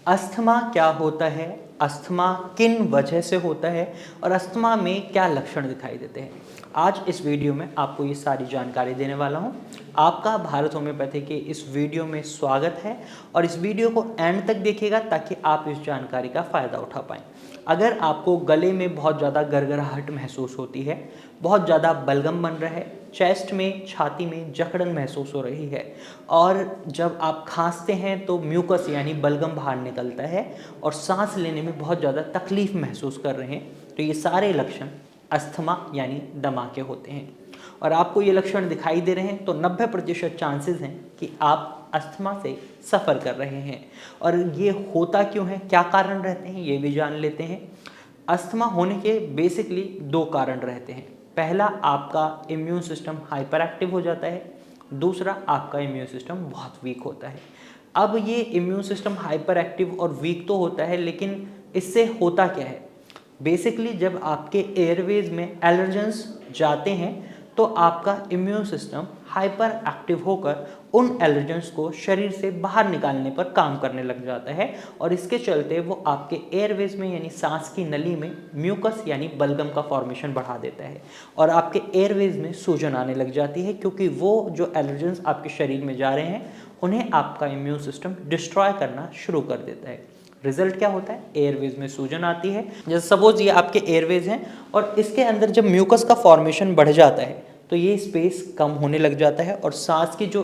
Asthma क्या होता है, अस्थमा किन वजह से होता है और अस्थमा में क्या लक्षण दिखाई देते हैं। आज इस वीडियो में आपको ये सारी जानकारी देने वाला हूँ। आपका भारत होम्योपैथी के इस वीडियो में स्वागत है और इस वीडियो को एंड तक देखिएगा ताकि आप इस जानकारी का फ़ायदा उठा पाएँ। अगर आपको गले में बहुत ज़्यादा गरगराहट महसूस होती है, बहुत ज़्यादा बलगम बन रहा है, चेस्ट में, छाती में जकड़न महसूस हो रही है और जब आप खांसते हैं तो म्यूकस यानी बलगम बाहर निकलता है और सांस लेने में बहुत ज़्यादा तकलीफ महसूस कर रहे हैं, तो ये सारे लक्षण अस्थमा यानी दमा के होते हैं। और आपको ये लक्षण दिखाई दे रहे हैं तो 90% चांसेस हैं कि आप अस्थमा से सफ़र कर रहे हैं। और ये होता क्यों है, क्या कारण रहते हैं, ये भी जान लेते हैं। अस्थमा होने के बेसिकली 2 कारण रहते हैं। पहला, आपका इम्यून सिस्टम हाइपर एक्टिव हो जाता है, दूसरा आपका इम्यून सिस्टम बहुत वीक होता है। अब ये इम्यून सिस्टम हाइपर एक्टिव और वीक तो होता है, लेकिन इससे होता क्या है, बेसिकली जब आपके एयरवेज में एलर्जेंस जाते हैं तो आपका इम्यून सिस्टम हाइपर एक्टिव होकर उन एलर्जेंस को शरीर से बाहर निकालने पर काम करने लग जाता है और इसके चलते वो आपके एयरवेज में यानी सांस की नली में म्यूकस यानी बलगम का फॉर्मेशन बढ़ा देता है और आपके एयरवेज में सूजन आने लग जाती है, क्योंकि वो जो एलर्जेंस आपके शरीर में जा रहे हैं उन्हें आपका इम्यून सिस्टम डिस्ट्रॉय करना शुरू कर देता है। रिजल्ट क्या होता है, एयरवेज में सूजन आती है। जैसे सपोज ये आपके एयरवेज हैं और इसके अंदर जब म्यूकस का फॉर्मेशन बढ़ जाता है तो ये स्पेस कम होने लग जाता है और सांस की जो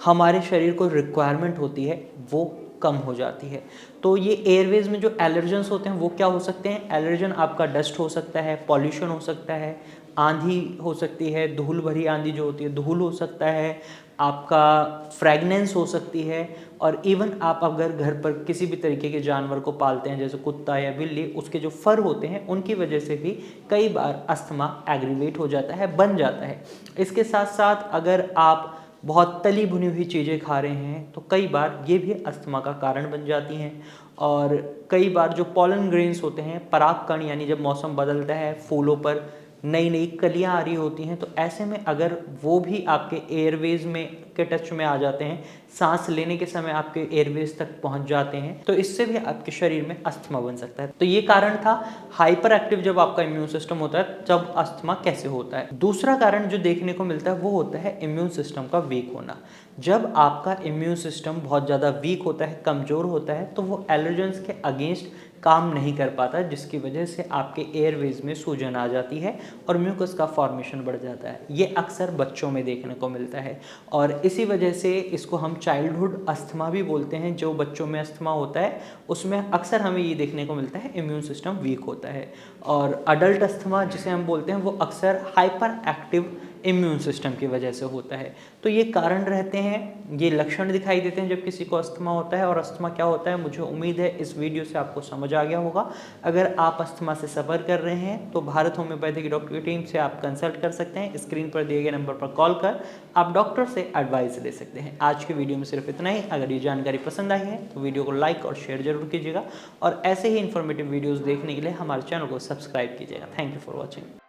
हमारे शरीर को रिक्वायरमेंट होती है वो कम हो जाती है। तो ये एयरवेज में जो एलर्जेंस होते हैं वो क्या हो सकते हैं, एलर्जन आपका डस्ट हो सकता है, पॉल्यूशन हो सकता है, आंधी हो सकती है, धूल भरी आंधी जो होती है, धूल हो सकता है, आपका फ्रेगनेंस हो सकती है, और इवन आप अगर घर पर किसी भी तरीके के जानवर को पालते हैं जैसे कुत्ता या बिल्ली, उसके जो फर होते हैं उनकी वजह से भी कई बार अस्थमा एग्रीवेट हो जाता है, बन जाता है। इसके साथ साथ अगर आप बहुत तली भुनी हुई चीज़ें खा रहे हैं तो कई बार ये भी अस्थमा का कारण बन जाती हैं। और कई बार जो पॉलन ग्रेन्स होते हैं, परागकण, यानी जब मौसम बदलता है फूलों पर नई नई कलियां आ रही होती हैं, तो ऐसे में अगर वो भी आपके एयरवेज में के टच में आ जाते हैं, सांस लेने के समय आपके एयरवेज तक पहुंच जाते हैं, तो इससे भी आपके शरीर में अस्थमा बन सकता है। तो ये कारण था हाइपर एक्टिव जब आपका इम्यून सिस्टम होता है तब अस्थमा कैसे होता है। दूसरा कारण जो देखने को मिलता है वो होता है इम्यून सिस्टम का वीक होना। जब आपका इम्यून सिस्टम बहुत ज़्यादा वीक होता है, कमज़ोर होता है, तो वो एलर्जेंस के अगेंस्ट काम नहीं कर पाता, जिसकी वजह से आपके एयरवेज में सूजन आ जाती है और म्यूकस का फॉर्मेशन बढ़ जाता है। ये अक्सर बच्चों में देखने को मिलता है और इसी वजह से इसको हम चाइल्डहुड अस्थमा भी बोलते हैं। जो बच्चों में अस्थमा होता है उसमें अक्सर हमें ये देखने को मिलता है इम्यून सिस्टम वीक होता है। और अडल्ट अस्थमा जिसे हम बोलते हैं वो अक्सर हाइपर एक्टिव इम्यून सिस्टम की वजह से होता है। तो ये कारण रहते हैं, ये लक्षण दिखाई देते हैं जब किसी को अस्थमा होता है। और अस्थमा क्या होता है, मुझे उम्मीद है इस वीडियो से आपको समझ आ गया होगा। अगर आप अस्थमा से सफ़र कर रहे हैं तो भारत होम्योपैथी की डॉक्टर की टीम से आप कंसल्ट कर सकते हैं। स्क्रीन पर दिए गए नंबर पर कॉल कर आप डॉक्टर से एडवाइस ले सकते हैं। आज के वीडियो में सिर्फ इतना ही। अगर ये जानकारी पसंद आई है तो वीडियो को लाइक और शेयर जरूर कीजिएगा और ऐसे ही इन्फॉर्मेटिव वीडियोज़ देखने के लिए हमारे चैनल को सब्सक्राइब कीजिएगा। Thank you for watching.